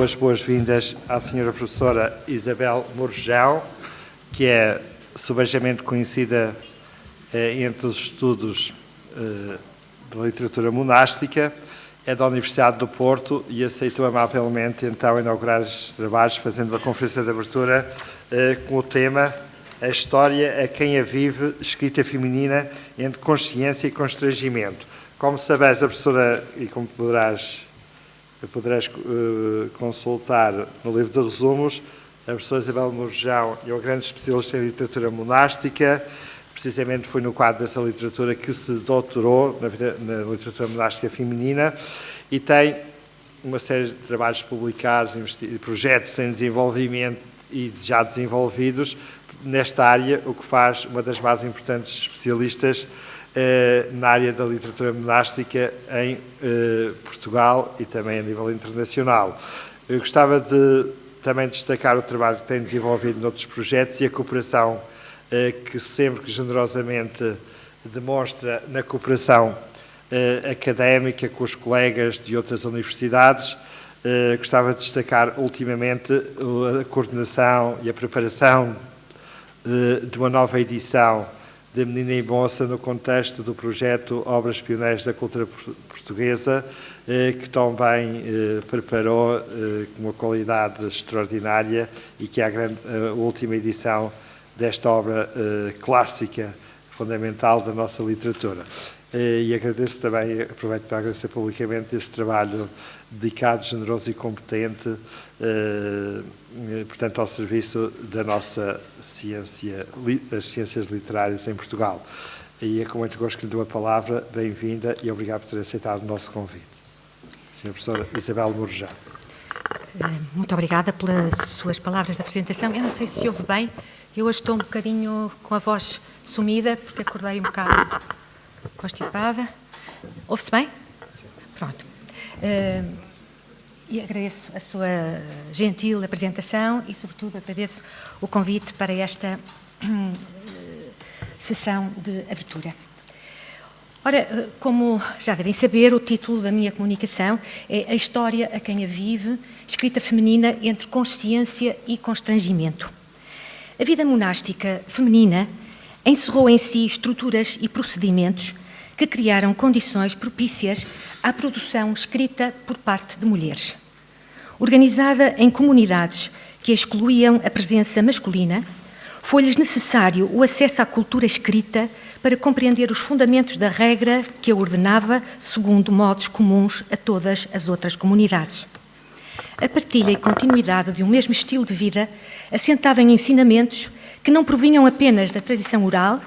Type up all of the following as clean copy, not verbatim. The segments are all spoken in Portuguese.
as boas-vindas à senhora professora Isabel Mourjão, que é subejamente conhecida entre os estudos da literatura monástica, é da Universidade do Porto e aceitou amavelmente então inaugurar estes trabalhos fazendo a conferência de abertura com o tema A História a Quem a Vive, escrita feminina entre consciência e constrangimento. Como sabeis, a professora, e como poderás consultar no livro de resumos, a professora Isabel Mourjão é um grande especialista em literatura monástica. Precisamente foi no quadro dessa literatura que se doutorou na literatura monástica feminina e tem uma série de trabalhos publicados, projetos em desenvolvimento e já desenvolvidos nesta área, o que faz uma das mais importantes especialistas na área da literatura monástica em Portugal e também a nível internacional. Eu gostava de também destacar o trabalho que tem desenvolvido noutros projetos e a cooperação que sempre generosamente demonstra na cooperação académica com os colegas de outras universidades. Gostava de destacar ultimamente a coordenação e a preparação de uma nova edição de Menina e Moça no contexto do projeto Obras Pioneiras da Cultura Portuguesa, que também preparou com uma qualidade extraordinária e que é a última edição desta obra clássica, fundamental da nossa literatura. E agradeço também, aproveito para agradecer publicamente esse trabalho dedicado, generoso e competente, portanto, ao serviço da nossa ciência, das ciências literárias em Portugal. E é com muito gosto que lhe dou a palavra, bem-vinda e obrigado por ter aceitado o nosso convite. Senhora professora Isabel Mourjão. Muito obrigada pelas suas palavras de apresentação. Eu não sei se ouve bem, eu hoje estou um bocadinho com a voz sumida, porque acordei um bocado constipada. Ouve-se bem? Sim. Pronto. E agradeço a sua gentil apresentação e, sobretudo, agradeço o convite para esta sessão de abertura. Ora, como já devem saber, o título da minha comunicação é A História a Quem a Vive, escrita feminina entre consciência e constrangimento. A vida monástica feminina encerrou em si estruturas e procedimentos que criaram condições propícias à produção escrita por parte de mulheres. Organizada em comunidades que excluíam a presença masculina, foi-lhes necessário o acesso à cultura escrita para compreender os fundamentos da regra que a ordenava segundo modos comuns a todas as outras comunidades. A partilha e continuidade de um mesmo estilo de vida assentava em ensinamentos que não provinham apenas da tradição oral,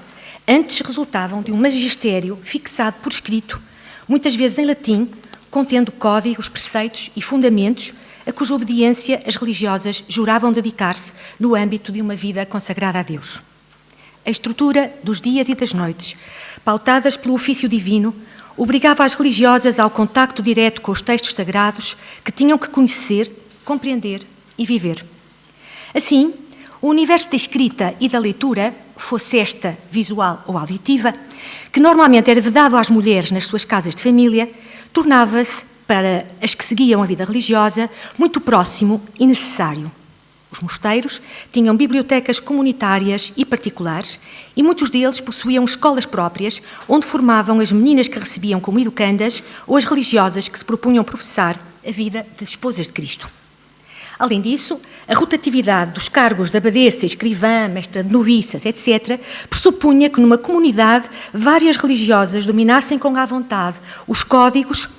antes resultavam de um magistério fixado por escrito, muitas vezes em latim, contendo códigos, preceitos e fundamentos a cuja obediência as religiosas juravam dedicar-se no âmbito de uma vida consagrada a Deus. A estrutura dos dias e das noites, pautadas pelo ofício divino, obrigava as religiosas ao contacto direto com os textos sagrados que tinham que conhecer, compreender e viver. Assim, o universo da escrita e da leitura, fosse esta visual ou auditiva, que normalmente era vedado às mulheres nas suas casas de família, tornava-se, para as que seguiam a vida religiosa, muito próximo e necessário. Os mosteiros tinham bibliotecas comunitárias e particulares e muitos deles possuíam escolas próprias onde formavam as meninas que recebiam como educandas ou as religiosas que se propunham professar a vida de esposas de Cristo. Além disso, a rotatividade dos cargos de abadesa, escrivã, mestra de noviças, etc., pressupunha que numa comunidade várias religiosas dominassem com à vontade os códigos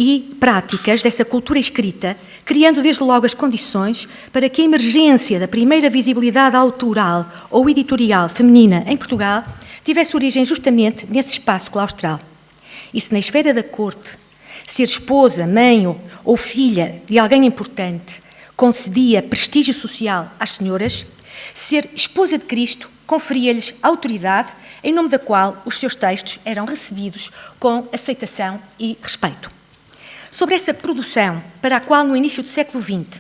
e práticas dessa cultura escrita, criando desde logo as condições para que a emergência da primeira visibilidade autoral ou editorial feminina em Portugal tivesse origem justamente nesse espaço claustral. E se na esfera da corte, ser esposa, mãe ou filha de alguém importante concedia prestígio social às senhoras, ser esposa de Cristo conferia-lhes autoridade em nome da qual os seus textos eram recebidos com aceitação e respeito. Sobre essa produção, para a qual no início do século XX,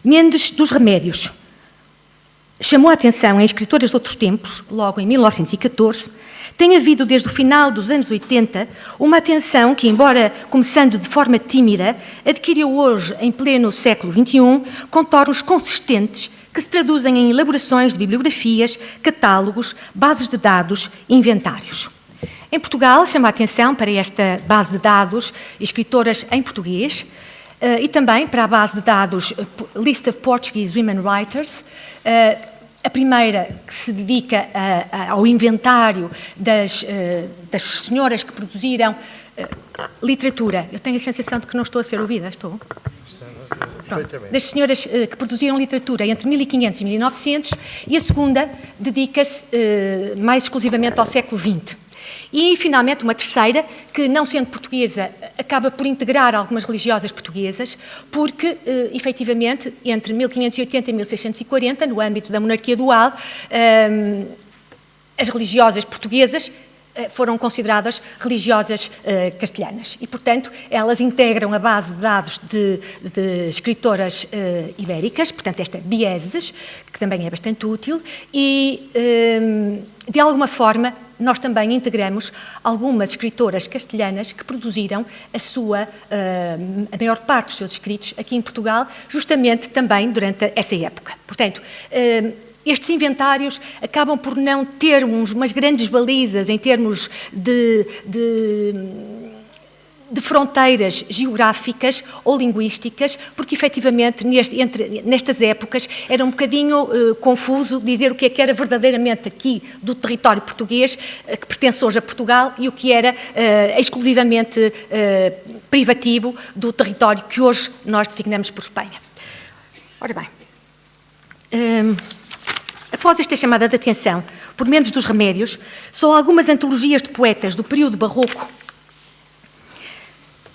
Mendes dos Remédios, chamou a atenção em escritoras de outros tempos, logo em 1914, tem havido desde o final dos anos 80 uma atenção que, embora começando de forma tímida, adquiriu hoje, em pleno século XXI, contornos consistentes que se traduzem em elaborações de bibliografias, catálogos, bases de dados e inventários. Em Portugal, chama a atenção para esta base de dados escritoras em português e também para a base de dados List of Portuguese Women Writers, a primeira que se dedica ao inventário das senhoras que produziram literatura. Eu tenho a sensação de que não estou a ser ouvida, estou? Pronto. Das senhoras que produziram literatura entre 1500 e 1900, e a segunda dedica-se mais exclusivamente ao século XX. E, finalmente, uma terceira, que, não sendo portuguesa, acaba por integrar algumas religiosas portuguesas, porque, efetivamente, entre 1580 e 1640, no âmbito da monarquia dual, as religiosas portuguesas foram consideradas religiosas castelhanas e, portanto, elas integram a base de dados de escritoras ibéricas, portanto, esta Bieses, que também é bastante útil, e, de alguma forma, nós também integramos algumas escritoras castelhanas que produziram a maior parte dos seus escritos aqui em Portugal, justamente também durante essa época. Portanto, estes inventários acabam por não ter umas grandes balizas em termos de fronteiras geográficas ou linguísticas, porque efetivamente nestas épocas era um bocadinho confuso dizer o que é que era verdadeiramente aqui do território português, que pertence hoje a Portugal, e o que era exclusivamente privativo do território que hoje nós designamos por Espanha. Ora bem, após esta chamada de atenção por Mendes dos Remédios, só algumas antologias de poetas do período barroco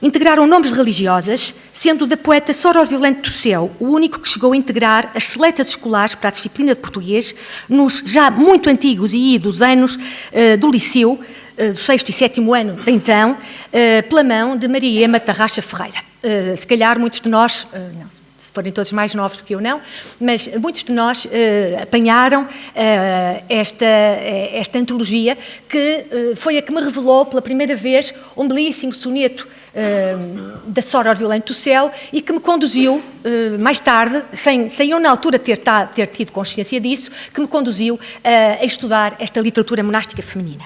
integraram nomes de religiosas, sendo o da poeta Sora Violante do Céu o único que chegou a integrar as seletas escolares para a disciplina de português nos já muito antigos e idos anos do Liceu, do 6º e 7º ano de então, pela mão de Maria Ema Tarraxa Ferreira. Se calhar muitos de nós, não, se forem todos mais novos do que eu não, mas muitos de nós apanharam esta antologia, que foi a que me revelou pela primeira vez um belíssimo soneto da Sora Violante do Céu, e que me conduziu mais tarde, sem eu na altura ter tido consciência disso, que me conduziu a estudar esta literatura monástica feminina.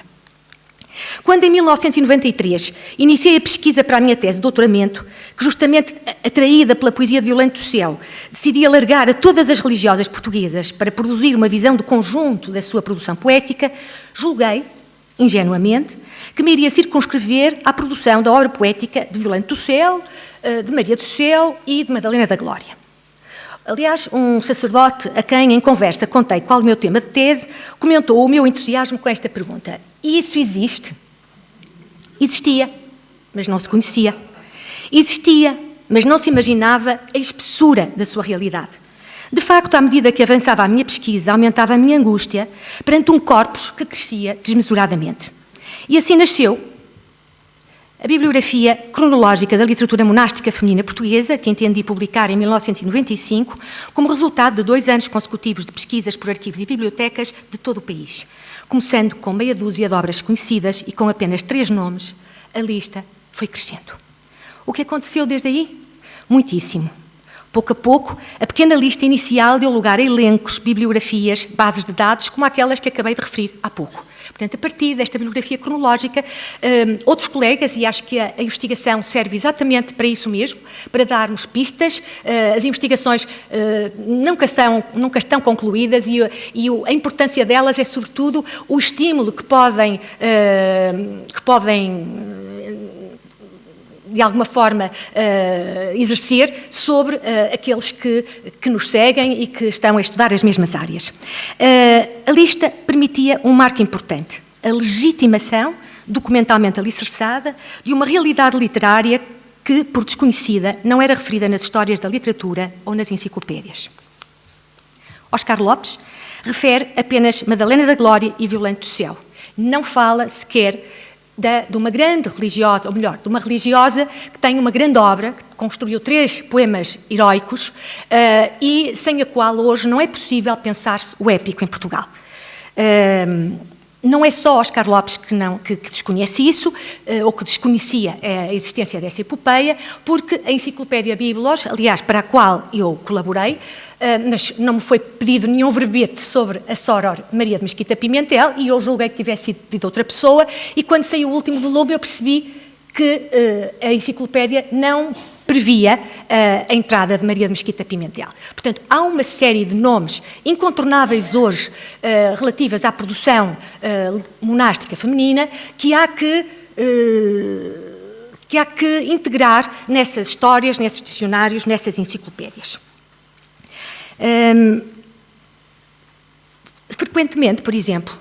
Quando, em 1993, iniciei a pesquisa para a minha tese de doutoramento, que, justamente atraída pela poesia de Violante do Céu, decidi alargar a todas as religiosas portuguesas para produzir uma visão do conjunto da sua produção poética, julguei, ingenuamente, que me iria circunscrever à produção da obra poética de Violante do Céu, de Maria do Céu e de Madalena da Glória. Aliás, um sacerdote a quem, em conversa, contei qual o meu tema de tese, comentou o meu entusiasmo com esta pergunta: e isso existe? Existia, mas não se conhecia. Existia, mas não se imaginava a espessura da sua realidade. De facto, à medida que avançava a minha pesquisa, aumentava a minha angústia perante um corpus que crescia desmesuradamente. E assim nasceu a bibliografia cronológica da literatura monástica feminina portuguesa, que entendi publicar em 1995, como resultado de 2 anos consecutivos de pesquisas por arquivos e bibliotecas de todo o país. Começando com meia dúzia de obras conhecidas e com apenas 3 nomes, a lista foi crescendo. O que aconteceu desde aí? Muitíssimo. Pouco a pouco, a pequena lista inicial deu lugar a elencos, bibliografias, bases de dados, como aquelas que acabei de referir há pouco. Portanto, a partir desta bibliografia cronológica, outros colegas, e acho que a investigação serve exatamente para isso mesmo, para darmos pistas. As investigações nunca estão concluídas, e a importância delas é, sobretudo, o estímulo que podem de alguma forma, exercer sobre aqueles que nos seguem e que estão a estudar as mesmas áreas. A lista permitia um marco importante: a legitimação, documentalmente alicerçada, de uma realidade literária que, por desconhecida, não era referida nas histórias da literatura ou nas enciclopédias. Oscar Lopes refere apenas Madalena da Glória e Violante do Céu. Não fala sequer de uma grande religiosa, ou melhor, de uma religiosa que tem uma grande obra, que construiu 3 poemas heroicos e sem a qual hoje não é possível pensar-se o épico em Portugal. Não é só Oscar Lopes que desconhece isso, ou que desconhecia a existência dessa epopeia, porque a Enciclopédia Biblos, aliás, para a qual eu colaborei, mas não me foi pedido nenhum verbete sobre a Soror Maria de Mesquita Pimentel, e eu julguei que tivesse sido pedido a outra pessoa, e quando saiu o último volume eu percebi que a enciclopédia não previa a entrada de Maria de Mesquita Pimentel. Portanto, há uma série de nomes incontornáveis hoje relativas à produção monástica feminina que há que integrar nessas histórias, nesses dicionários, nessas enciclopédias. Frequentemente, por exemplo,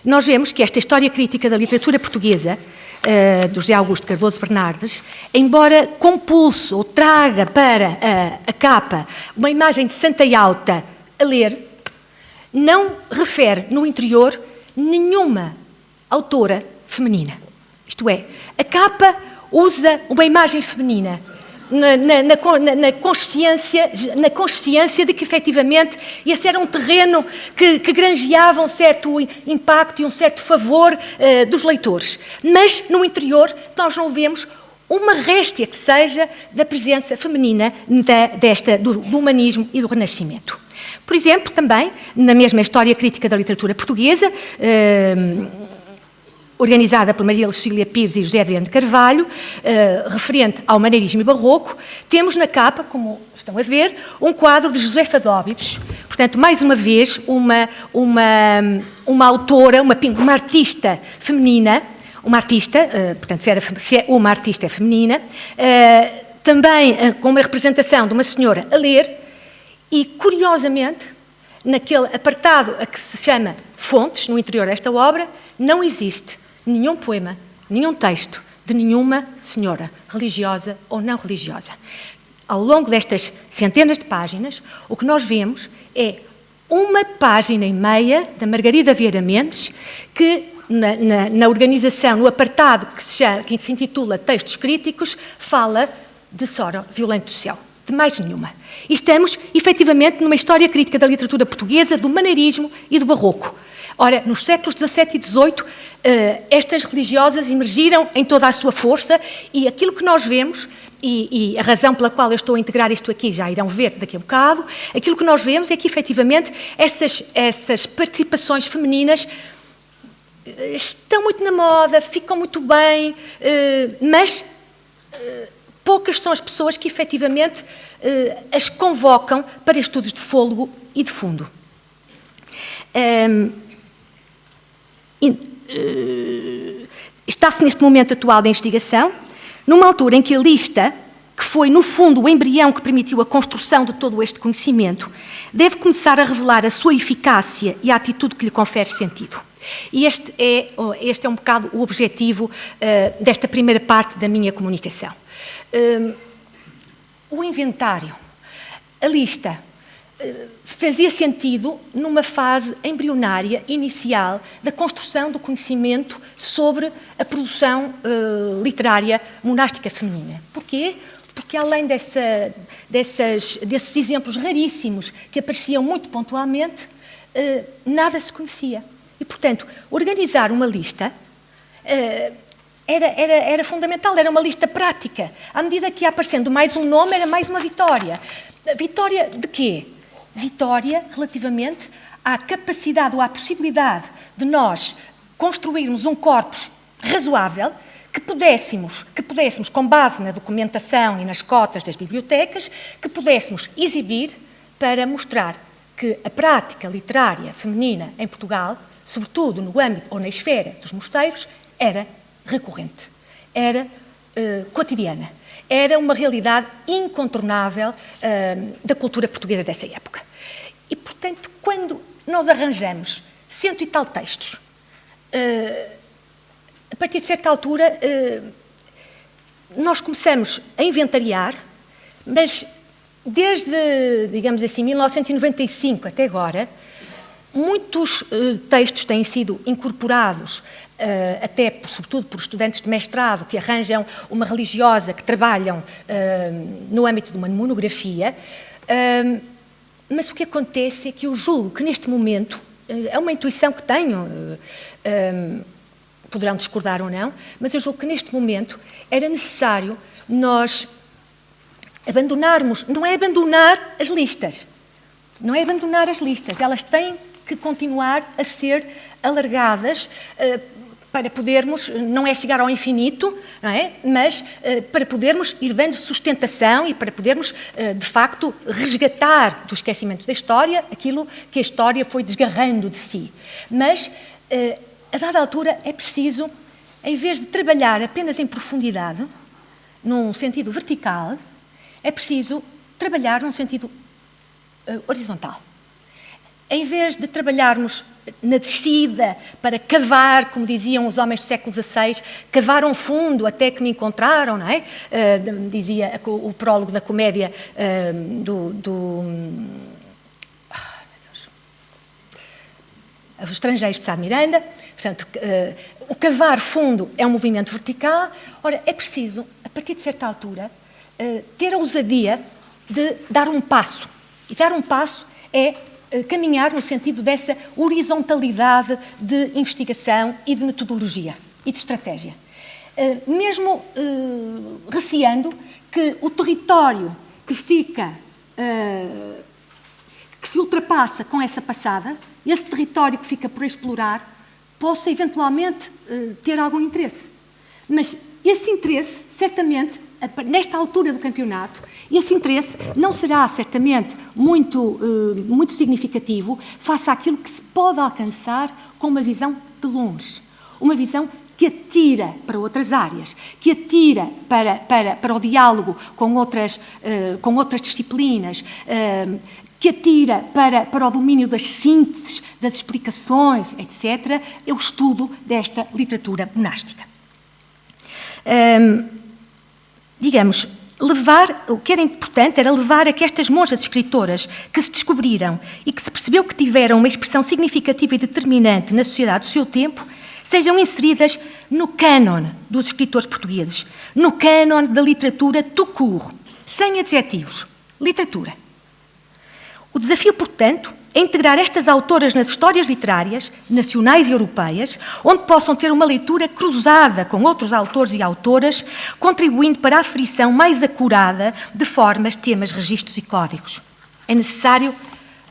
nós vemos que esta história crítica da literatura portuguesa, do José Augusto Cardoso Bernardes, embora compulso ou traga para a capa uma imagem de Santa Alta a ler, não refere no interior nenhuma autora feminina. Isto é, a capa usa uma imagem feminina na consciência de que, efetivamente, esse era um terreno que granjeava um certo impacto e um certo favor dos leitores. Mas, no interior, nós não vemos uma réstia que seja da presença feminina do humanismo e do Renascimento. Por exemplo, também, na mesma História Crítica da Literatura Portuguesa, organizada por Maria Lucília Pires e José Adriano de Carvalho, referente ao maneirismo e barroco, temos na capa, como estão a ver, um quadro de Josefa Dóbidos. Portanto, mais uma vez, uma autora, uma artista feminina, portanto, se é uma artista feminina, também com uma representação de uma senhora a ler, e, curiosamente, naquele apartado a que se chama Fontes, no interior desta obra, não existe nenhum poema, nenhum texto de nenhuma senhora, religiosa ou não religiosa. Ao longo destas centenas de páginas, o que nós vemos é uma página e meia da Margarida Vieira Mendes, que na organização, no apartado que se intitula Textos Críticos, fala de Soror Violento do Céu, de mais nenhuma. E estamos, efetivamente, numa história crítica da literatura portuguesa, do maneirismo e do barroco. Ora, nos séculos XVII e XVIII, estas religiosas emergiram em toda a sua força, e aquilo que nós vemos, e a razão pela qual eu estou a integrar isto aqui, já irão ver daqui a bocado, aquilo que nós vemos é que, efetivamente, essas participações femininas estão muito na moda, ficam muito bem, mas poucas são as pessoas que, efetivamente, as convocam para estudos de fôlego e de fundo. Está-se neste momento atual da investigação, numa altura em que a lista, que foi no fundo o embrião que permitiu a construção de todo este conhecimento, deve começar a revelar a sua eficácia e a atitude que lhe confere sentido. E este é um bocado o objetivo desta primeira parte da minha comunicação. O inventário, a lista, fazia sentido numa fase embrionária, inicial, da construção do conhecimento sobre a produção literária monástica feminina. Porquê? Porque além desses exemplos raríssimos que apareciam muito pontualmente, nada se conhecia. E, portanto, organizar uma lista era fundamental, era uma lista prática. À medida que ia aparecendo mais um nome, era mais uma vitória. Vitória de quê? Vitória relativamente à capacidade ou à possibilidade de nós construirmos um corpus razoável que pudéssemos, com base na documentação e nas cotas das bibliotecas, que pudéssemos exibir para mostrar que a prática literária feminina em Portugal, sobretudo no âmbito ou na esfera dos mosteiros, era recorrente, era cotidiana. Era uma realidade incontornável da cultura portuguesa dessa época. E, portanto, quando nós arranjamos 100 e tal textos, a partir de certa altura, nós começamos a inventariar, mas desde, digamos assim, 1995 até agora, Muitos textos têm sido incorporados, até, sobretudo, por estudantes de mestrado que arranjam uma religiosa, que trabalham no âmbito de uma monografia, mas o que acontece é que eu julgo que neste momento, é uma intuição que tenho, poderão discordar ou não, mas eu julgo que neste momento era necessário nós abandonarmos, não é abandonar as listas, não é abandonar as listas, elas têm que continuar a ser alargadas para podermos, não é chegar ao infinito, não é? Mas para podermos ir dando sustentação e para podermos, de facto, resgatar do esquecimento da história aquilo que a história foi desgarrando de si. Mas, a dada altura, é preciso, em vez de trabalhar apenas em profundidade, num sentido vertical, é preciso trabalhar num sentido horizontal. Em vez de trabalharmos na descida para cavar, como diziam os homens do século XVI, cavaram fundo até que me encontraram, não é? Dizia o prólogo da comédia Os Estrangeiros de Sá Miranda. Portanto, o cavar fundo é um movimento vertical. Ora, é preciso, a partir de certa altura, ter a ousadia de dar um passo. E dar um passo é caminhar no sentido dessa horizontalidade de investigação e de metodologia e de estratégia. Mesmo receando que o território que fica, que se ultrapassa com essa passada, esse território que fica por explorar, possa eventualmente ter algum interesse. Mas esse interesse, certamente, nesta altura do campeonato, esse interesse não será certamente muito significativo face àquilo que se pode alcançar com uma visão de longe, uma visão que atira para outras áreas, que atira para o diálogo com outras disciplinas, que atira para o domínio das sínteses, das explicações, etc., é o estudo desta literatura monástica. Digamos, o que era importante era levar a que estas monjas escritoras que se descobriram e que se percebeu que tiveram uma expressão significativa e determinante na sociedade do seu tempo, sejam inseridas no cânon dos escritores portugueses, no cânon da literatura tout court, sem adjetivos. Literatura. O desafio, portanto, é integrar estas autoras nas histórias literárias, nacionais e europeias, onde possam ter uma leitura cruzada com outros autores e autoras, contribuindo para a aferição mais acurada de formas, temas, registros e códigos. É necessário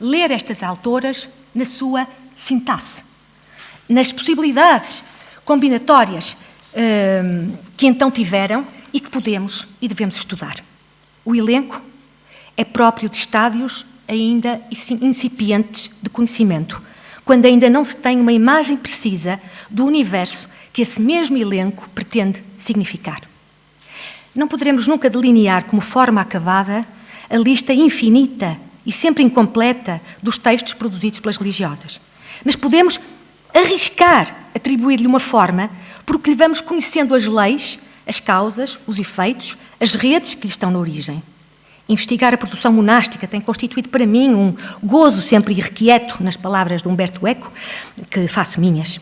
ler estas autoras na sua sintaxe, nas possibilidades combinatórias que então tiveram e que podemos e devemos estudar. O elenco é próprio de estádios ainda incipientes de conhecimento, quando ainda não se tem uma imagem precisa do universo que esse mesmo elenco pretende significar. Não poderemos nunca delinear como forma acabada a lista infinita e sempre incompleta dos textos produzidos pelas religiosas, mas podemos arriscar atribuir-lhe uma forma porque lhe vamos conhecendo as leis, as causas, os efeitos, as redes que lhe estão na origem. Investigar a produção monástica tem constituído para mim um gozo sempre irrequieto, nas palavras de Humberto Eco, que faço minhas.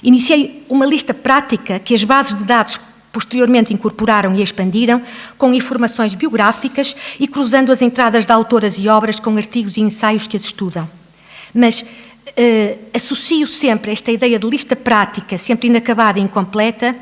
Iniciei uma lista prática que as bases de dados posteriormente incorporaram e expandiram, com informações biográficas e cruzando as entradas de autoras e obras com artigos e ensaios que as estudam. Mas associo sempre esta ideia de lista prática, sempre inacabada e incompleta,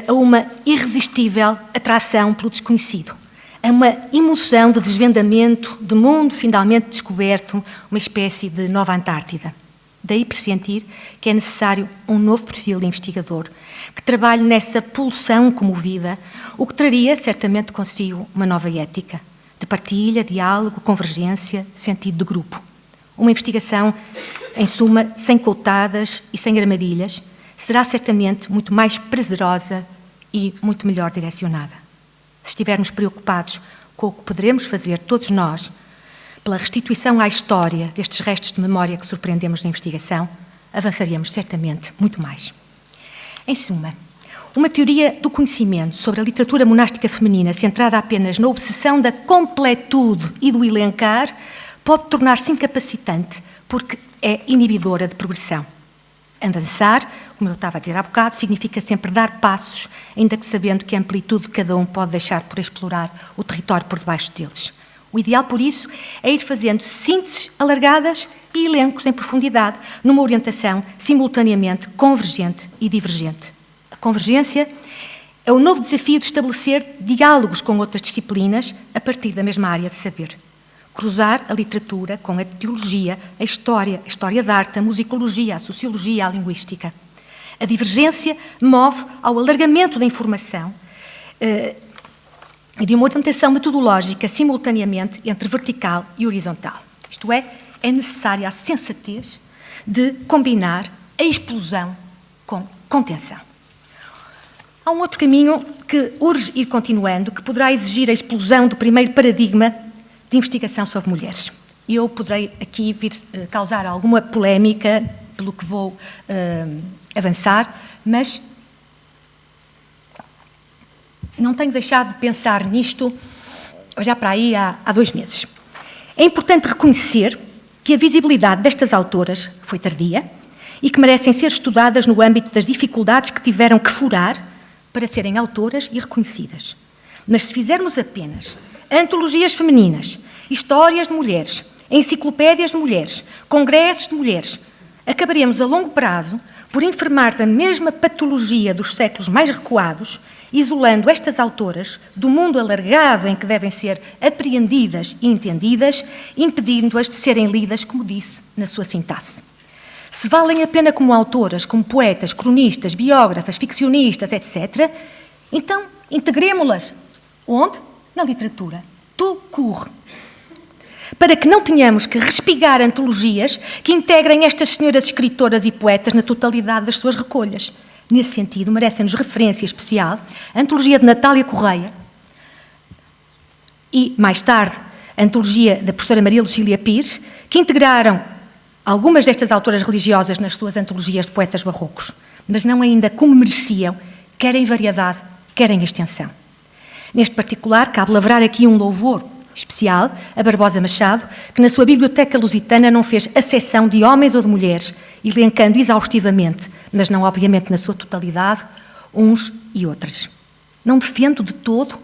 a uma irresistível atração pelo desconhecido. É uma emoção de desvendamento, de mundo finalmente descoberto, uma espécie de nova Antártida. Daí pressentir que é necessário um novo perfil de investigador, que trabalhe nessa pulsão comovida, o que traria certamente consigo uma nova ética, de partilha, diálogo, convergência, sentido de grupo. Uma investigação, em suma, sem coutadas e sem armadilhas, será certamente muito mais prazerosa e muito melhor direcionada. Se estivermos preocupados com o que poderemos fazer todos nós pela restituição à história destes restos de memória que surpreendemos na investigação, avançaríamos certamente muito mais. Em suma, uma teoria do conhecimento sobre a literatura monástica feminina centrada apenas na obsessão da completude e do elencar pode tornar-se incapacitante porque é inibidora de progressão. Avançar, como eu estava a dizer há bocado, significa sempre dar passos, ainda que sabendo que a amplitude de cada um pode deixar por explorar o território por debaixo deles. O ideal, por isso, é ir fazendo sínteses alargadas e elencos em profundidade, numa orientação simultaneamente convergente e divergente. A convergência é o novo desafio de estabelecer diálogos com outras disciplinas a partir da mesma área de saber. Cruzar a literatura com a teologia, a história da arte, a musicologia, a sociologia, a linguística. A divergência move ao alargamento da informação e de uma orientação metodológica simultaneamente entre vertical e horizontal. Isto é necessária a sensatez de combinar a explosão com contenção. Há um outro caminho que urge ir continuando, que poderá exigir a explosão do primeiro paradigma de investigação sobre mulheres. Eu poderei aqui vir causar alguma polémica pelo que vou avançar, mas não tenho deixado de pensar nisto já para aí há 2 meses. É importante reconhecer que a visibilidade destas autoras foi tardia e que merecem ser estudadas no âmbito das dificuldades que tiveram que furar para serem autoras e reconhecidas. Mas se fizermos apenas antologias femininas, histórias de mulheres, enciclopédias de mulheres, congressos de mulheres, acabaremos a longo prazo por enfermar da mesma patologia dos séculos mais recuados, isolando estas autoras do mundo alargado em que devem ser apreendidas e entendidas, impedindo-as de serem lidas, como disse, na sua sintaxe. Se valem a pena como autoras, como poetas, cronistas, biógrafas, ficcionistas, etc., então integremo-las. Onde? Na literatura. Tout court. Para que não tenhamos que respigar antologias que integrem estas senhoras escritoras e poetas na totalidade das suas recolhas. Nesse sentido, merecem-nos referência especial a antologia de Natália Correia e, mais tarde, a antologia da professora Maria Lucília Pires, que integraram algumas destas autoras religiosas nas suas antologias de poetas barrocos, mas não ainda como mereciam, quer em variedade, quer em extensão. Neste particular, cabe lavrar aqui um louvor especial a Barbosa Machado, que na sua biblioteca lusitana não fez acessão de homens ou de mulheres, elencando exaustivamente, mas não obviamente na sua totalidade, uns e outras. Não defendo de todo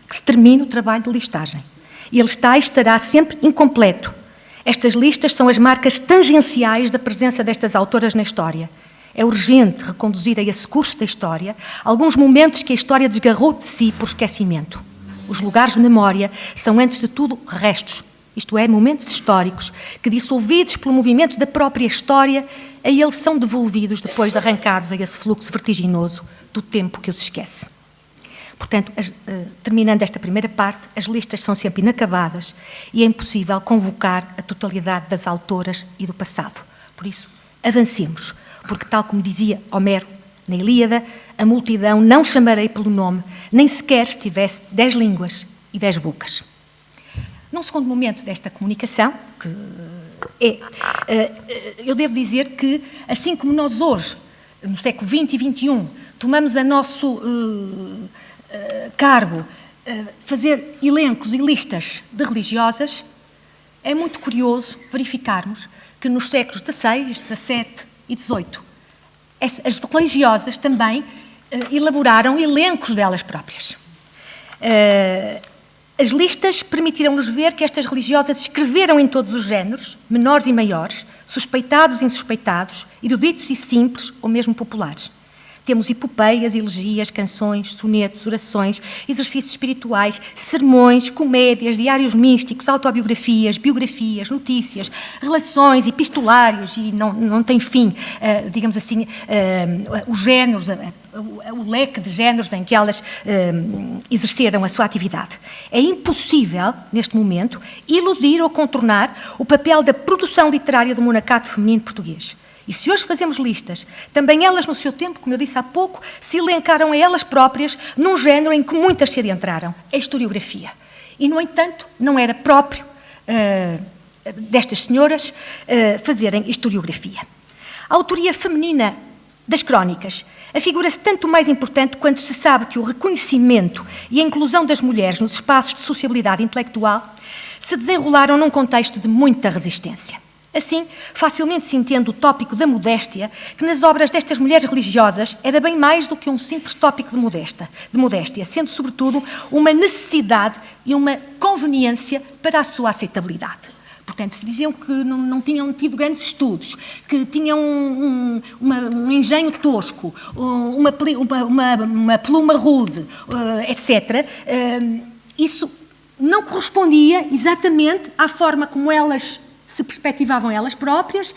que se termine o trabalho de listagem. Ele está e estará sempre incompleto. Estas listas são as marcas tangenciais da presença destas autoras na história. É urgente reconduzir a esse curso da história alguns momentos que a história desgarrou de si por esquecimento. Os lugares de memória são, antes de tudo, restos, isto é, momentos históricos que, dissolvidos pelo movimento da própria história, a eles são devolvidos depois de arrancados a esse fluxo vertiginoso do tempo que os esquece. Portanto, terminando esta primeira parte, as listas são sempre inacabadas e é impossível convocar a totalidade das autoras e do passado. Por isso, avancemos, porque, tal como dizia Homero na Ilíada, a multidão não chamarei pelo nome, nem sequer se tivesse 10 línguas e 10 bocas. Num segundo momento desta comunicação, eu devo dizer que, assim como nós hoje, no século XX e XXI, tomamos a nosso cargo fazer elencos e listas de religiosas, é muito curioso verificarmos que nos séculos XVI, XVII e XVIII, as religiosas também elaboraram elencos delas próprias. As listas permitiram-nos ver que estas religiosas escreveram em todos os géneros, menores e maiores, suspeitados e insuspeitados, eruditos e simples ou mesmo populares. Temos epopeias, elegias, canções, sonetos, orações, exercícios espirituais, sermões, comédias, diários místicos, autobiografias, biografias, notícias, relações, epistolários e não tem fim, digamos assim, os géneros, o leque de géneros em que elas exerceram a sua atividade. É impossível, neste momento, eludir ou contornar o papel da produção literária do monacato feminino português. E se hoje fazemos listas, também elas, no seu tempo, como eu disse há pouco, se elencaram a elas próprias num género em que muitas se adentraram, a historiografia. E, no entanto, não era próprio destas senhoras fazerem historiografia. A autoria feminina das crónicas afigura-se tanto mais importante quanto se sabe que o reconhecimento e a inclusão das mulheres nos espaços de sociabilidade intelectual se desenrolaram num contexto de muita resistência. Assim, facilmente se entende o tópico da modéstia, que nas obras destas mulheres religiosas era bem mais do que um simples tópico de modéstia, sendo sobretudo uma necessidade e uma conveniência para a sua aceitabilidade. Portanto, se diziam que não tinham tido grandes estudos, que tinham um engenho tosco, uma pluma rude, etc., isso não correspondia exatamente à forma como elas se perspectivavam elas próprias.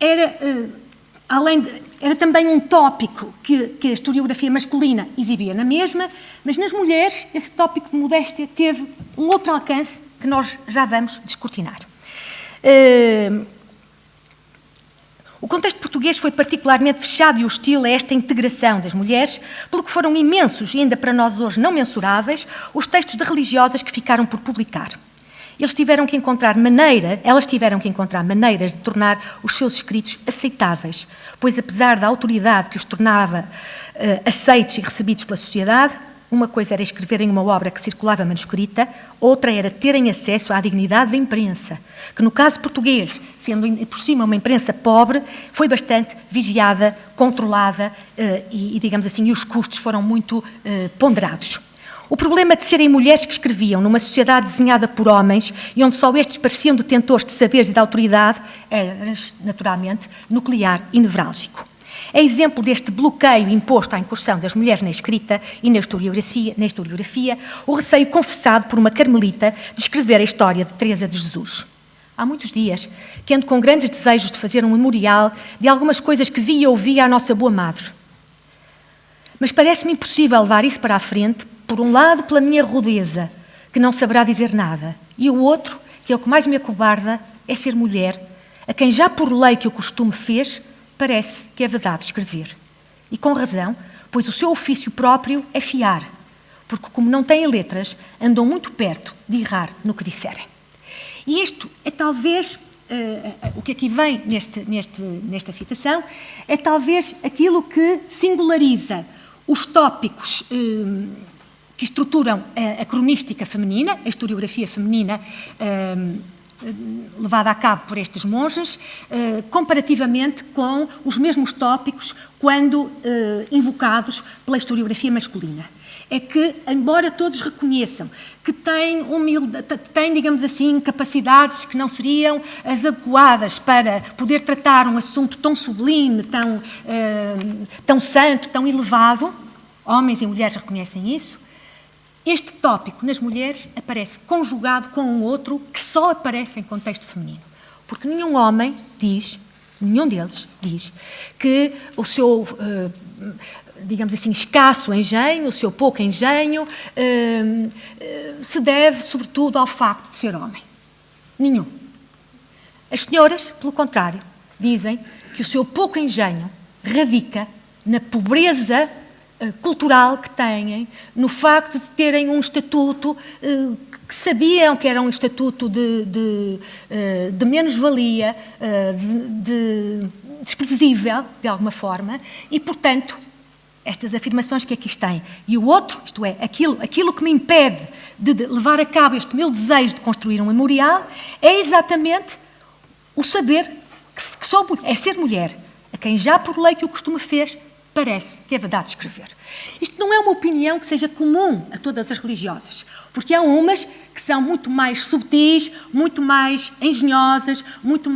Era também um tópico que a historiografia masculina exibia na mesma, mas nas mulheres esse tópico de modéstia teve um outro alcance que nós já vamos descortinar. O contexto português foi particularmente fechado e hostil a esta integração das mulheres, pelo que foram imensos e ainda para nós hoje não mensuráveis os textos de religiosas que ficaram por publicar. Elas tiveram que encontrar maneiras de tornar os seus escritos aceitáveis, pois apesar da autoridade que os tornava aceitos e recebidos pela sociedade, uma coisa era escreverem uma obra que circulava manuscrita, outra era terem acesso à dignidade da imprensa, que no caso português, sendo por cima uma imprensa pobre, foi bastante vigiada, controlada e digamos assim, os custos foram muito ponderados. O problema de serem mulheres que escreviam numa sociedade desenhada por homens e onde só estes pareciam detentores de saberes e de autoridade era, naturalmente, nuclear e nevrálgico. É exemplo deste bloqueio imposto à incursão das mulheres na escrita e na historiografia, o receio confessado por uma carmelita de escrever a história de Teresa de Jesus. Há muitos dias que ando com grandes desejos de fazer um memorial de algumas coisas que vi e ouvi à nossa boa madre. Mas parece-me impossível levar isso para a frente, por um lado pela minha rudeza, que não saberá dizer nada, e o outro, que é o que mais me acobarda, é ser mulher, a quem já por lei que o costume fez, parece que é vedado escrever. E com razão, pois o seu ofício próprio é fiar, porque como não têm letras, andam muito perto de errar no que disserem. E isto é talvez, o que aqui vem nesta citação, é talvez aquilo que singulariza os tópicos que estruturam a cronística feminina, a historiografia feminina levada a cabo por estas monjas, comparativamente com os mesmos tópicos quando invocados pela historiografia masculina. É que, embora todos reconheçam que têm, digamos assim, capacidades que não seriam as adequadas para poder tratar um assunto tão sublime, tão santo, tão elevado, homens e mulheres reconhecem isso, este tópico nas mulheres aparece conjugado com um outro que só aparece em contexto feminino. Porque nenhum deles diz que o seu, digamos assim, escasso engenho, o seu pouco engenho, se deve, sobretudo, ao facto de ser homem. Nenhum. As senhoras, pelo contrário, dizem que o seu pouco engenho radica na pobreza cultural que têm, no facto de terem um estatuto que sabiam que era um estatuto de menos-valia, desprezível, de alguma forma, e, portanto, estas afirmações que aqui têm. E o outro, isto é, aquilo que me impede de levar a cabo este meu desejo de construir um memorial, é exatamente o saber que sou mulher, é ser mulher, a quem já por lei que o costume fez, parece que é verdade escrever. Isto não é uma opinião que seja comum a todas as religiosas, porque há umas que são muito mais subtis, muito mais engenhosas, muito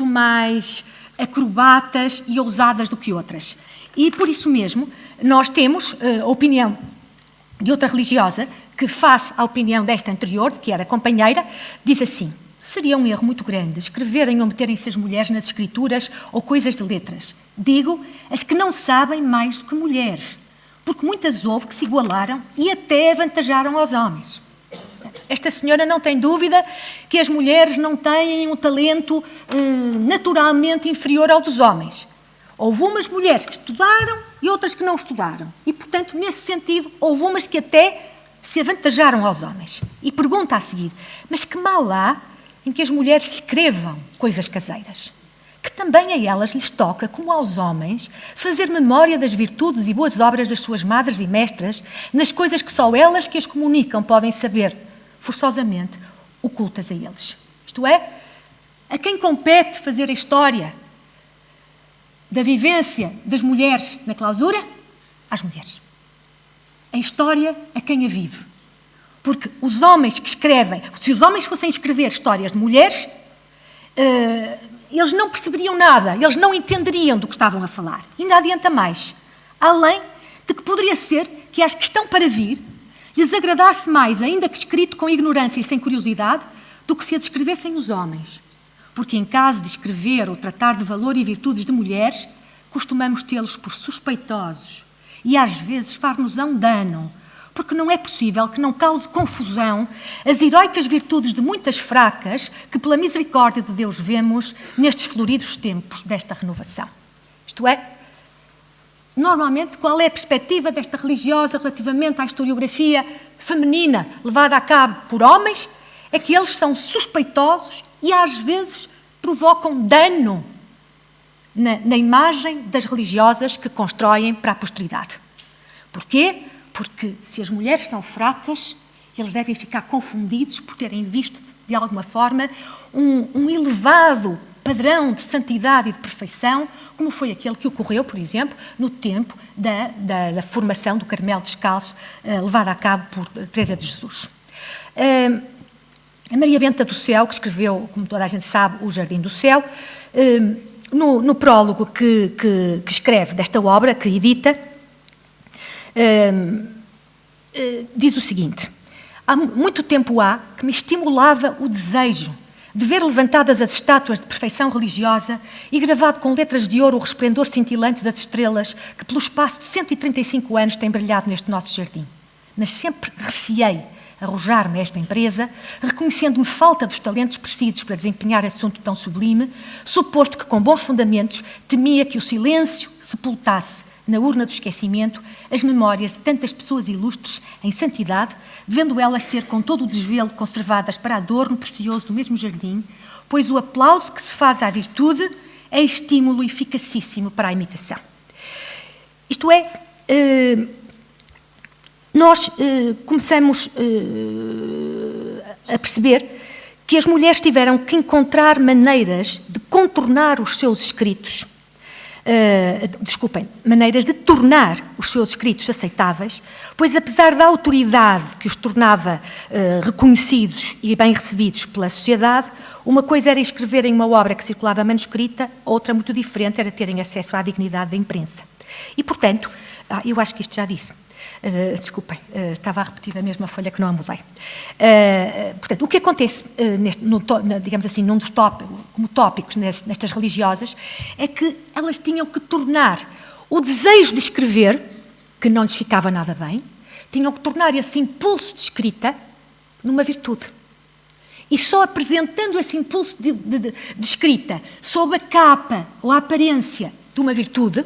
mais acrobatas e ousadas do que outras. E por isso mesmo nós temos a opinião de outra religiosa que, face à opinião desta anterior, que era companheira, diz assim: seria um erro muito grande escreverem ou meterem-se as mulheres nas escrituras ou coisas de letras. Digo, as que não sabem mais do que mulheres, porque muitas houve que se igualaram e até avantajaram aos homens. Esta senhora não tem dúvida que as mulheres não têm um talento naturalmente inferior ao dos homens. Houve umas mulheres que estudaram e outras que não estudaram. E, portanto, nesse sentido, houve umas que até se avantajaram aos homens. E pergunta a seguir, mas que mal há em que as mulheres escrevam coisas caseiras? Que também a elas lhes toca, como aos homens, fazer memória das virtudes e boas obras das suas madres e mestras, nas coisas que só elas que as comunicam podem saber, forçosamente, ocultas a eles. Isto é, a quem compete fazer a história da vivência das mulheres na clausura? Às mulheres. A história a quem a vive. Porque os homens que escrevem, se os homens fossem escrever histórias de mulheres, eles não perceberiam nada, eles não entenderiam do que estavam a falar. Ainda adianta mais. Além de que poderia ser que às que estão para vir lhes agradasse mais, ainda que escrito com ignorância e sem curiosidade, do que se as escrevessem os homens. Porque em caso de escrever ou tratar de valor e virtudes de mulheres, costumamos tê-los por suspeitosos e às vezes far-nos-ão dano, porque não é possível que não cause confusão as heroicas virtudes de muitas fracas que, pela misericórdia de Deus, vemos nestes floridos tempos desta renovação. Isto é, normalmente, qual é a perspectiva desta religiosa relativamente à historiografia feminina levada a cabo por homens? É que eles são suspeitosos e, às vezes, provocam dano na imagem das religiosas que constroem para a posteridade. Porquê? Porque se as mulheres são fracas, eles devem ficar confundidos por terem visto, de alguma forma, um elevado padrão de santidade e de perfeição, como foi aquele que ocorreu, por exemplo, no tempo da formação do Carmelo Descalço, levada a cabo por Teresa de Jesus. A Maria Benta do Céu, que escreveu, como toda a gente sabe, O Jardim do Céu, no prólogo que escreve desta obra, que edita, diz o seguinte: há muito tempo há que me estimulava o desejo de ver levantadas as estátuas de perfeição religiosa e gravado com letras de ouro o resplendor cintilante das estrelas que pelo espaço de 135 anos têm brilhado neste nosso jardim. Mas sempre receei arrojar-me a esta empresa, reconhecendo-me falta dos talentos precisos para desempenhar assunto tão sublime, suposto que, com bons fundamentos, temia que o silêncio sepultasse na urna do esquecimento as memórias de tantas pessoas ilustres em santidade, devendo elas ser com todo o desvelo conservadas para adorno precioso do mesmo jardim, pois o aplauso que se faz à virtude é estímulo eficacíssimo para a imitação. Isto é, nós começamos a perceber que as mulheres tiveram que encontrar maneiras de contornar os seus escritos, maneiras de tornar os seus escritos aceitáveis, pois apesar da autoridade que os tornava reconhecidos e bem recebidos pela sociedade, uma coisa era escreverem uma obra que circulava manuscrita, outra muito diferente era terem acesso à dignidade da imprensa. E, portanto, eu acho que isto já disse. Desculpem, estava a repetir a mesma folha que não a mudei. Portanto, o que acontece, digamos assim, num dos como tópicos nestas religiosas, é que elas tinham que tornar o desejo de escrever, que não lhes ficava nada bem, tinham que tornar esse impulso de escrita numa virtude. E só apresentando esse impulso de escrita sob a capa ou a aparência de uma virtude,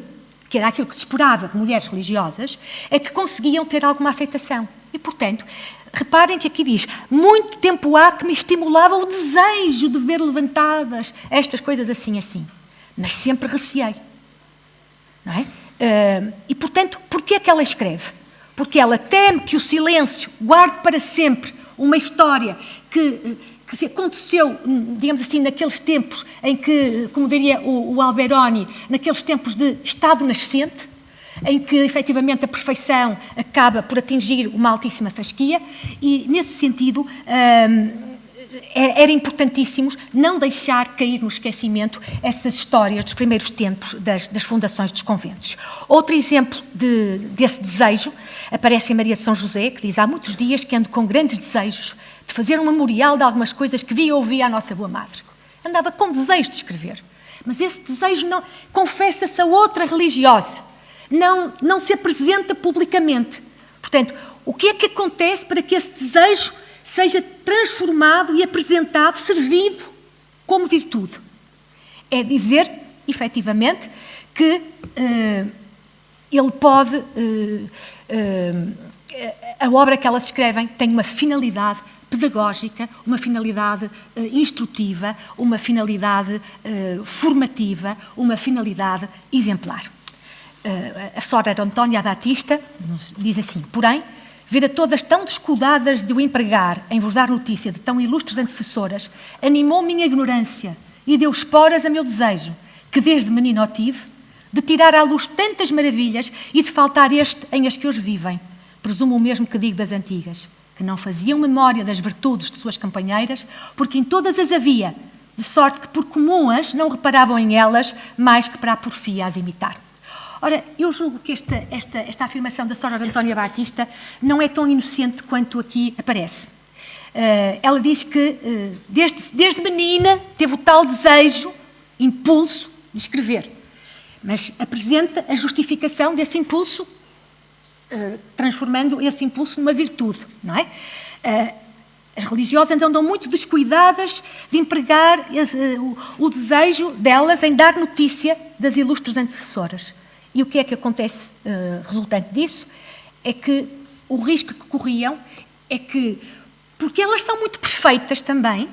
que era aquilo que se esperava de mulheres religiosas, é que conseguiam ter alguma aceitação. E, portanto, reparem que aqui diz, muito tempo há que me estimulava o desejo de ver levantadas estas coisas assim, mas sempre receei. Não é? E, portanto, porquê é que ela escreve? Porque ela teme que o silêncio guarde para sempre uma história que aconteceu, digamos assim, naqueles tempos em que, como diria o Alberoni, naqueles tempos de estado nascente, em que, efetivamente, a perfeição acaba por atingir uma altíssima fasquia, e, nesse sentido, era importantíssimo não deixar cair no esquecimento essas histórias dos primeiros tempos das fundações dos conventos. Outro exemplo desse desejo aparece em Maria de São José, que diz: há muitos dias que ando com grandes desejos de fazer um memorial de algumas coisas que vi e ouvi à nossa boa madre. Andava com desejo de escrever, mas esse desejo não confessa-se a outra religiosa, não se apresenta publicamente. Portanto, o que é que acontece para que esse desejo seja transformado e apresentado, servido como virtude? É dizer, efetivamente, que ele pode... a obra que elas escrevem tem uma finalidade pedagógica, uma finalidade instrutiva, uma finalidade formativa, uma finalidade exemplar. A Sora Antónia Batista diz assim: porém, ver a todas tão descuidadas de o empregar em vos dar notícia de tão ilustres antecessoras, animou minha ignorância e deu esporas a meu desejo, que desde menino tive, de tirar à luz tantas maravilhas e de faltar este em as que hoje vivem. Presumo o mesmo que digo das antigas, que não faziam memória das virtudes de suas companheiras, porque em todas as havia, de sorte que por comuns não reparavam em elas, mais que para a porfia as imitar. Ora, eu julgo que esta afirmação da Sra. Antónia Batista não é tão inocente quanto aqui aparece. Ela diz que desde menina teve o tal desejo, impulso de escrever, mas apresenta a justificação desse impulso, transformando esse impulso numa virtude, não é? As religiosas andam muito descuidadas de empregar o desejo delas em dar notícia das ilustres antecessoras. E o que é que acontece resultante disso? É que o risco que corriam é que, porque elas são muito perfeitas também,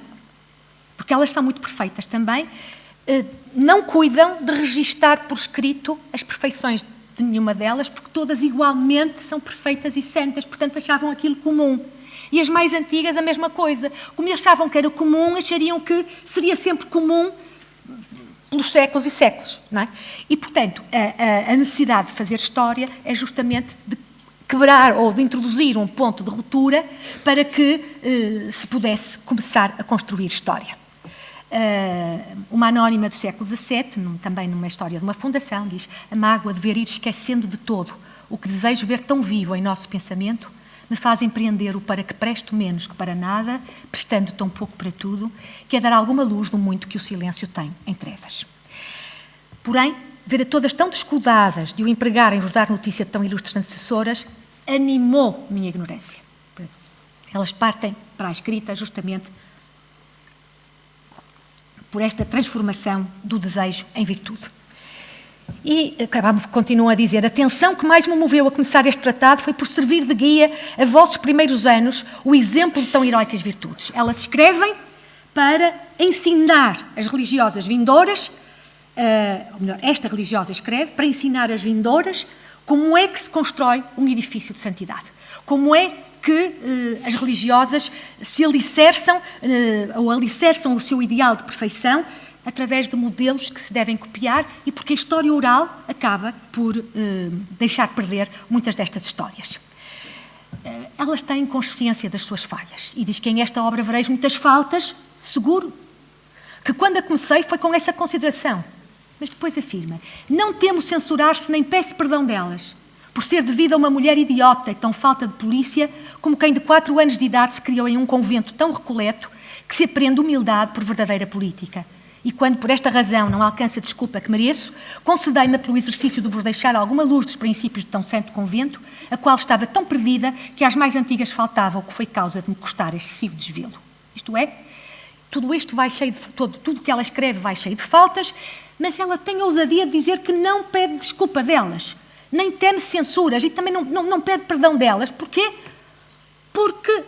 não cuidam de registar por escrito as perfeições de nenhuma delas, porque todas igualmente são perfeitas e santas, portanto achavam aquilo comum. E as mais antigas a mesma coisa. Como achavam que era comum, achariam que seria sempre comum pelos séculos e séculos, não é? E, portanto, a necessidade de fazer história é justamente de quebrar ou de introduzir um ponto de ruptura para que se pudesse começar a construir história. Uma anónima do século XVII, também numa história de uma fundação, diz: a mágoa de ver ir esquecendo de todo o que desejo ver tão vivo em nosso pensamento me faz empreender o para que presto menos que para nada, prestando tão pouco para tudo, que é dar alguma luz no muito que o silêncio tem em trevas. Porém, ver a todas tão descuidadas de o empregar em vos dar notícia de tão ilustres antecessoras, animou minha ignorância. Elas partem para a escrita justamente por esta transformação do desejo em virtude. E continuam a dizer: a tensão que mais me moveu a começar este tratado foi por servir de guia a vossos primeiros anos o exemplo de tão heroicas virtudes. Elas escrevem para ensinar as religiosas vindouras, ou melhor, esta religiosa escreve para ensinar as vindouras como é que se constrói um edifício de santidade, como é que as religiosas se alicerçam ou alicerçam o seu ideal de perfeição através de modelos que se devem copiar e porque a história oral acaba por deixar perder muitas destas histórias. Elas têm consciência das suas falhas e diz que em esta obra vereis muitas faltas, seguro que quando a comecei foi com essa consideração, mas depois afirma: não temo censurar-se nem peço perdão delas, por ser devida a uma mulher idiota e tão falta de polícia como quem de 4 anos de idade se criou em um convento tão recoleto que se aprende humildade por verdadeira política. E quando por esta razão não alcança a desculpa que mereço, concedei-me pelo exercício de vos deixar alguma luz dos princípios de tão santo convento, a qual estava tão perdida que às mais antigas faltava o que foi causa de me custar excessivo desvelo. Isto é, tudo isto vai cheio de... Tudo que ela escreve vai cheio de faltas, mas ela tem a ousadia de dizer que não pede desculpa delas, nem teme censuras e também não pede perdão delas. Porquê? Porque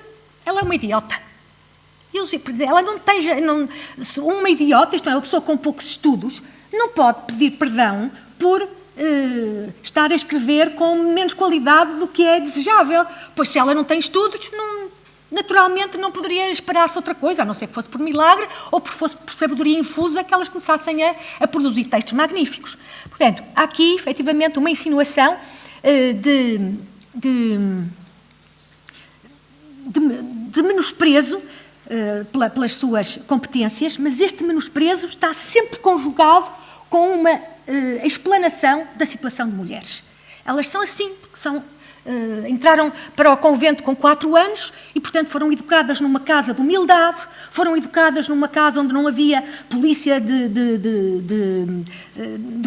ela é uma idiota. Ela não tem... uma idiota, isto é, uma pessoa com poucos estudos, não pode pedir perdão por estar a escrever com menos qualidade do que é desejável. Pois se ela não tem estudos, naturalmente não poderia esperar-se outra coisa, a não ser que fosse por milagre ou por sabedoria infusa que elas começassem a produzir textos magníficos. Portanto, há aqui, efetivamente, uma insinuação de menosprezo pelas suas competências, mas este menosprezo está sempre conjugado com uma explanação da situação de mulheres. Elas são assim, porque entraram para o convento com 4 anos e, portanto, foram educadas numa casa de humildade, foram educadas numa casa onde não havia polícia de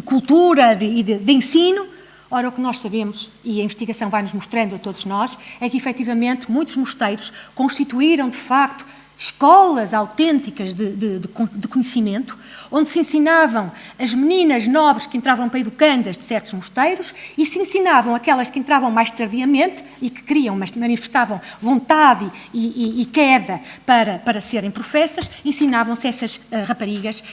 cultura e de ensino. Ora, o que nós sabemos, e a investigação vai-nos mostrando a todos nós, é que, efetivamente, muitos mosteiros constituíram, de facto, escolas autênticas de conhecimento, onde se ensinavam as meninas nobres que entravam para educandas de certos mosteiros e se ensinavam aquelas que entravam mais tardiamente e que queriam, mas manifestavam vontade e queda para serem professas, ensinavam-se essas raparigas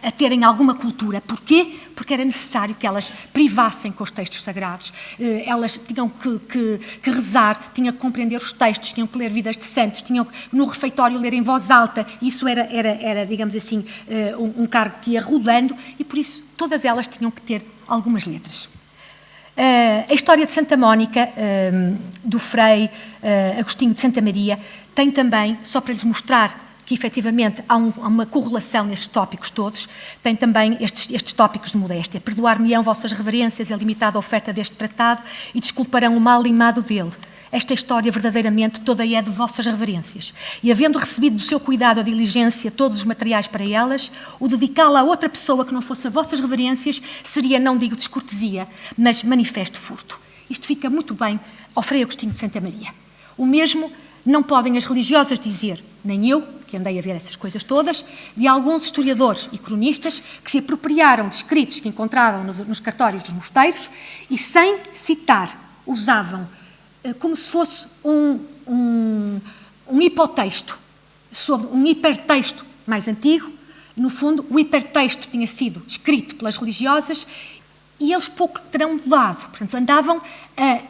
a terem alguma cultura. Porquê? Porque era necessário que elas privassem com os textos sagrados. Elas tinham que rezar, tinham que compreender os textos, tinham que ler vidas de santos, tinham que, no refeitório, ler em voz alta. Isso era digamos assim, um cargo que ia rodando e, por isso, todas elas tinham que ter algumas letras. A história de Santa Mónica, do Frei Agostinho de Santa Maria, tem também, só para lhes mostrar que efetivamente há uma correlação nestes tópicos todos, tem também estes tópicos de modéstia. Perdoar-me-ão vossas reverências a limitada oferta deste tratado e desculparão o mal limado dele. Esta história verdadeiramente toda é de vossas reverências. E havendo recebido do seu cuidado a diligência todos os materiais para elas, o dedicá-la a outra pessoa que não fosse a vossas reverências seria, não digo descortesia, mas manifesto furto. Isto fica muito bem ao Frei Agostinho de Santa Maria. O mesmo não podem as religiosas dizer, nem eu, que andei a ver essas coisas todas, de alguns historiadores e cronistas que se apropriaram de escritos que encontravam nos cartórios dos mosteiros e, sem citar, usavam como se fosse um hipotexto, sobre um hipertexto mais antigo. No fundo, o hipertexto tinha sido escrito pelas religiosas e eles pouco terão mudado. Portanto, andavam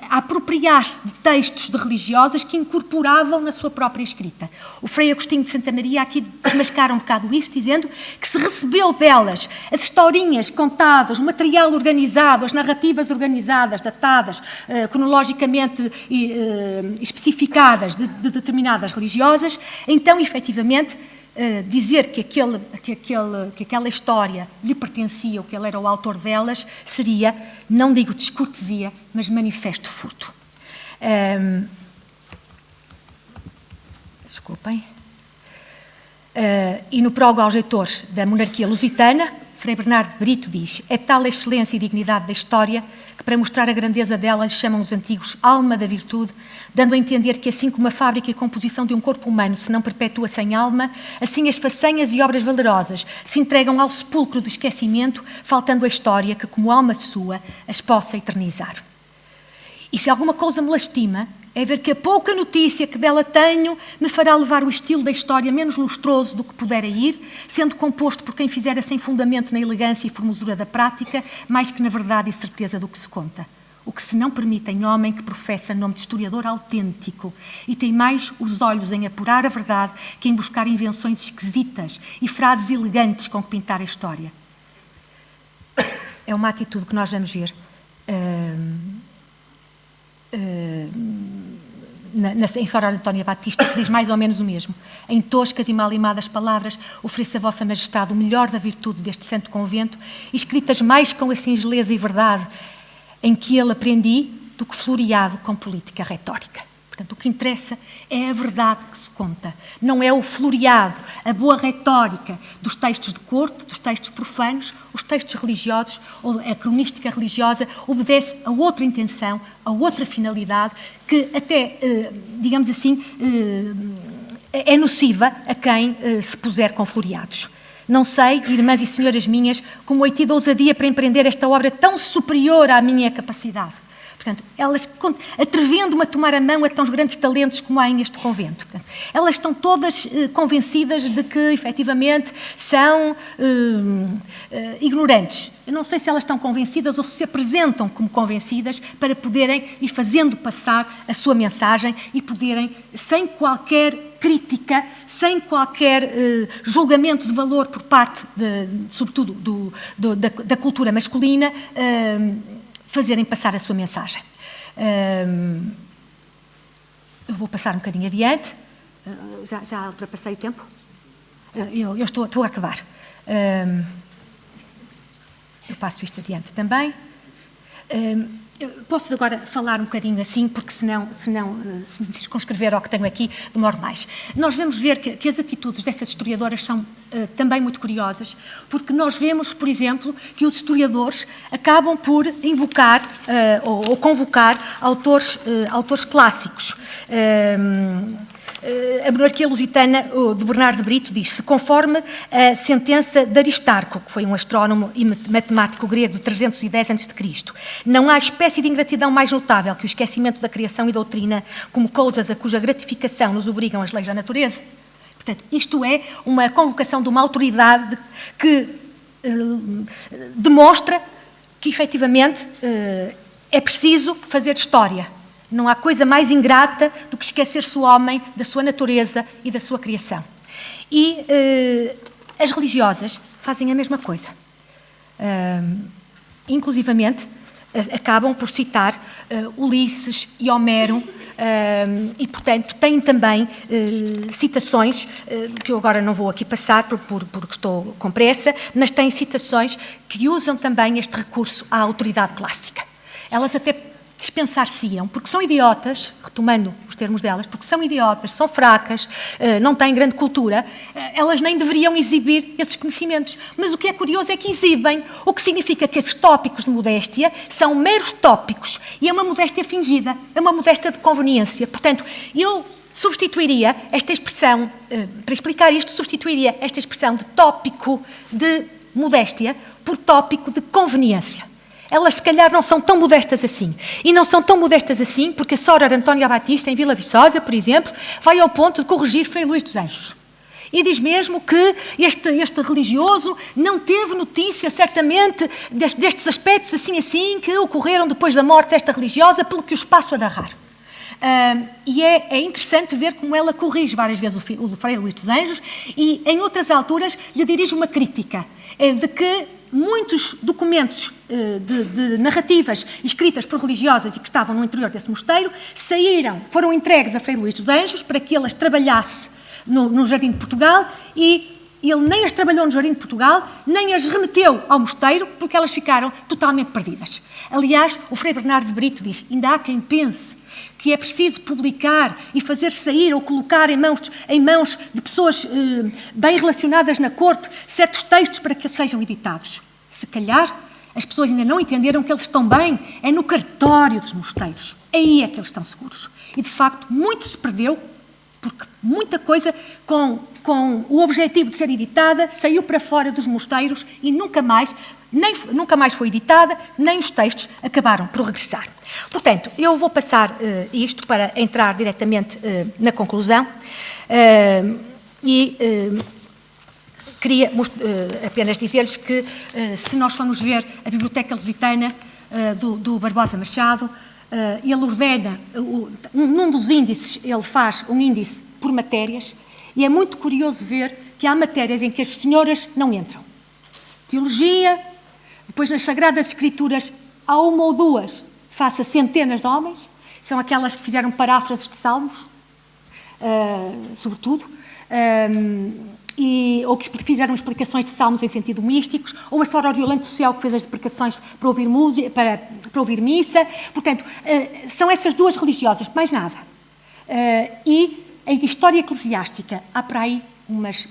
a apropriar-se de textos de religiosas que incorporavam na sua própria escrita. O Frei Agostinho de Santa Maria aqui desmascara um bocado isso, dizendo que se recebeu delas as historinhas contadas, o material organizado, as narrativas organizadas, datadas, cronologicamente especificadas de determinadas religiosas, então, efetivamente, dizer que aquela história lhe pertencia, ou que ele era o autor delas, seria, não digo descortesia, mas manifesto furto. Desculpem. E no prólogo aos leitores da monarquia lusitana, Frei Bernardo de Brito diz: é tal a excelência e dignidade da história que, para mostrar a grandeza dela, lhe chamam os antigos alma da virtude, dando a entender que, assim como a fábrica e composição de um corpo humano se não perpetua sem alma, assim as façanhas e obras valerosas se entregam ao sepulcro do esquecimento, faltando a história que, como alma sua, as possa eternizar. E se alguma coisa me lastima, é ver que a pouca notícia que dela tenho me fará levar o estilo da história menos lustroso do que pudera ir, sendo composto por quem fizera sem fundamento na elegância e formosura da prática, mais que na verdade e certeza do que se conta. O que se não permite em homem que professa nome de historiador autêntico e tem mais os olhos em apurar a verdade que em buscar invenções esquisitas e frases elegantes com que pintar a história. É uma atitude que nós vamos ver em Sor Antónia Batista, que diz mais ou menos o mesmo. Em toscas e mal limadas palavras, ofereço a vossa majestade o melhor da virtude deste santo convento, escritas mais com a singeleza e verdade em que ele aprendi, do que floreado com política retórica. Portanto, o que interessa é a verdade que se conta, não é o floreado, a boa retórica dos textos de corte, dos textos profanos. Os textos religiosos, ou a cronística religiosa, obedece a outra intenção, a outra finalidade, que até, digamos assim, é nociva a quem se puser com floreados. Não sei, irmãs e senhoras minhas, como hei tido ousadia para empreender esta obra tão superior à minha capacidade. Portanto, elas, atrevendo-me a tomar a mão a tão grandes talentos como há neste convento. Portanto, elas estão todas convencidas de que, efetivamente, são ignorantes. Eu não sei se elas estão convencidas ou se apresentam como convencidas para poderem ir fazendo passar a sua mensagem e poderem, sem qualquer crítica, sem qualquer julgamento de valor por parte, sobretudo, da cultura masculina, fazerem passar a sua mensagem. Eu vou passar um bocadinho adiante. Já ultrapassei o tempo? Eu estou a acabar. Eu passo isto adiante também. Posso agora falar um bocadinho assim, porque senão se me circunscrever ao que tenho aqui, demoro mais. Nós vamos ver que as atitudes dessas historiadoras são também muito curiosas, porque nós vemos, por exemplo, que os historiadores acabam por invocar ou convocar autores clássicos. A monarquia lusitana de Bernardo de Brito diz-se conforme a sentença de Aristarco, que foi um astrónomo e matemático grego de 310 a.C. Não há espécie de ingratidão mais notável que o esquecimento da criação e doutrina como coisas a cuja gratificação nos obrigam as leis da natureza. Portanto, isto é uma convocação de uma autoridade que demonstra que, efetivamente, é preciso fazer história. Não há coisa mais ingrata do que esquecer-se o homem da sua natureza e da sua criação. E as religiosas fazem a mesma coisa. Inclusivamente, acabam por citar Ulisses e Homero, e, portanto, têm também citações, que eu agora não vou aqui passar porque estou com pressa, mas têm citações que usam também este recurso à autoridade clássica. Elas até dispensar-se-iam, porque são idiotas, retomando os termos delas, porque são idiotas, são fracas, não têm grande cultura, elas nem deveriam exibir esses conhecimentos. Mas o que é curioso é que exibem, o que significa que esses tópicos de modéstia são meros tópicos, e é uma modéstia fingida, é uma modéstia de conveniência. Portanto, eu substituiria esta expressão, para explicar isto, substituiria esta expressão de tópico de modéstia por tópico de conveniência. Elas, se calhar, não são tão modestas assim. E não são tão modestas assim porque a Sora Antónia Batista, em Vila Viçosa, por exemplo, vai ao ponto de corrigir Frei Luís dos Anjos. E diz mesmo que este religioso não teve notícia, certamente, destes aspectos assim que ocorreram depois da morte desta religiosa, pelo que os passo a narrar. E é interessante ver como ela corrige várias vezes o Frei Luís dos Anjos e, em outras alturas, lhe dirige uma crítica de que muitos documentos de narrativas escritas por religiosas e que estavam no interior desse mosteiro foram entregues a Frei Luís dos Anjos para que ele as trabalhasse no Jardim de Portugal, e ele nem as trabalhou no Jardim de Portugal, nem as remeteu ao mosteiro, porque elas ficaram totalmente perdidas. Aliás, o Frei Bernardo de Brito diz: ainda há quem pense que é preciso publicar e fazer sair ou colocar em mãos de pessoas bem relacionadas na corte certos textos para que sejam editados. Se calhar, as pessoas ainda não entenderam que eles estão bem, é no cartório dos mosteiros. Aí é que eles estão seguros. E, de facto, muito se perdeu, porque muita coisa com o objetivo de ser editada saiu para fora dos mosteiros e nunca mais foi editada, nem os textos acabaram por regressar. Portanto, eu vou passar isto para entrar diretamente na conclusão queria apenas dizer-lhes que, se nós formos ver a Biblioteca Lusitana do Barbosa Machado, ele ordena, num dos índices, ele faz um índice por matérias, e é muito curioso ver que há matérias em que as senhoras não entram. Teologia, depois nas Sagradas Escrituras há uma ou duas, face a centenas de homens, são aquelas que fizeram paráfrases de salmos, sobretudo, ou que fizeram explicações de salmos em sentido místicos, ou a Sora Oriolante Social, que fez as explicações para ouvir música, para ouvir missa. Portanto, são essas duas religiosas, mais nada. E em história eclesiástica há para aí umas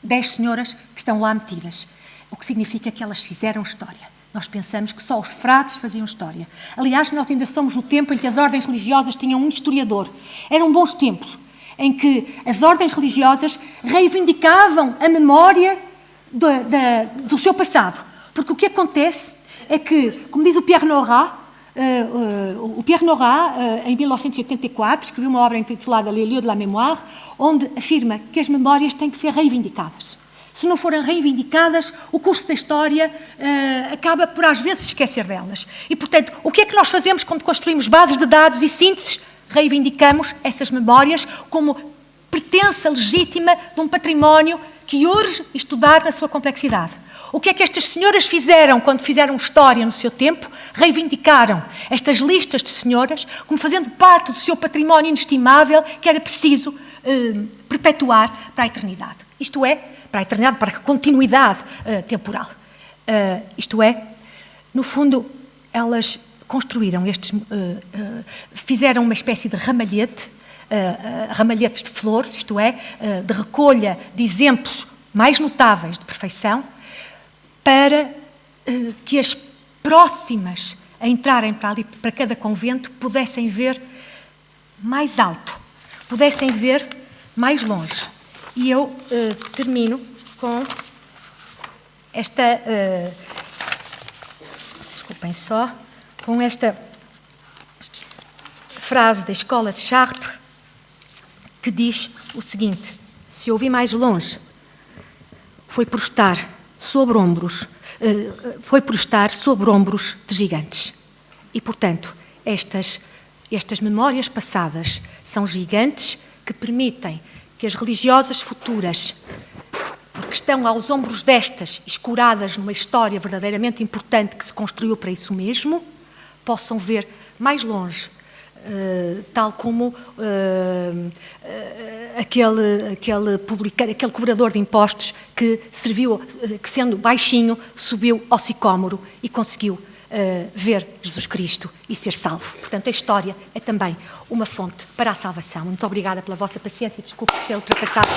10 senhoras que estão lá metidas, o que significa que elas fizeram história. Nós pensamos que só os frades faziam história. Aliás, nós ainda somos no tempo em que as ordens religiosas tinham um historiador. Eram bons tempos em que as ordens religiosas reivindicavam a memória do seu passado. Porque o que acontece é que, como diz o Pierre Nora, em 1984, escreveu uma obra intitulada Les lieux de la mémoire, onde afirma que as memórias têm que ser reivindicadas. Se não forem reivindicadas, o curso da história acaba por, às vezes, esquecer delas. E, portanto, o que é que nós fazemos quando construímos bases de dados e sínteses? Reivindicamos essas memórias como pertença legítima de um património que urge estudar na sua complexidade. O que é que estas senhoras fizeram quando fizeram história no seu tempo? Reivindicaram estas listas de senhoras como fazendo parte do seu património inestimável que era preciso perpetuar para a eternidade. Isto é, para a eternidade, para a continuidade temporal. Isto é, no fundo, elas construíram fizeram uma espécie de ramalhete, ramalhetes de flores, isto é, de recolha de exemplos mais notáveis de perfeição, para que as próximas a entrarem para cada convento pudessem ver mais alto, pudessem ver mais longe. E eu termino com esta, desculpem só, com esta frase da Escola de Chartres, que diz o seguinte: se ouvi mais longe, foi por estar sobre ombros, foi por estar sobre ombros de gigantes. E, portanto, estas memórias passadas são gigantes que permitem que as religiosas futuras, porque estão aos ombros destas, escuradas numa história verdadeiramente importante que se construiu para isso mesmo, possam ver mais longe, tal como aquele cobrador de impostos que sendo baixinho, subiu ao sicómoro e conseguiu ver Jesus Cristo e ser salvo. Portanto, a história é também uma fonte para a salvação. Muito obrigada pela vossa paciência e desculpe ter ultrapassado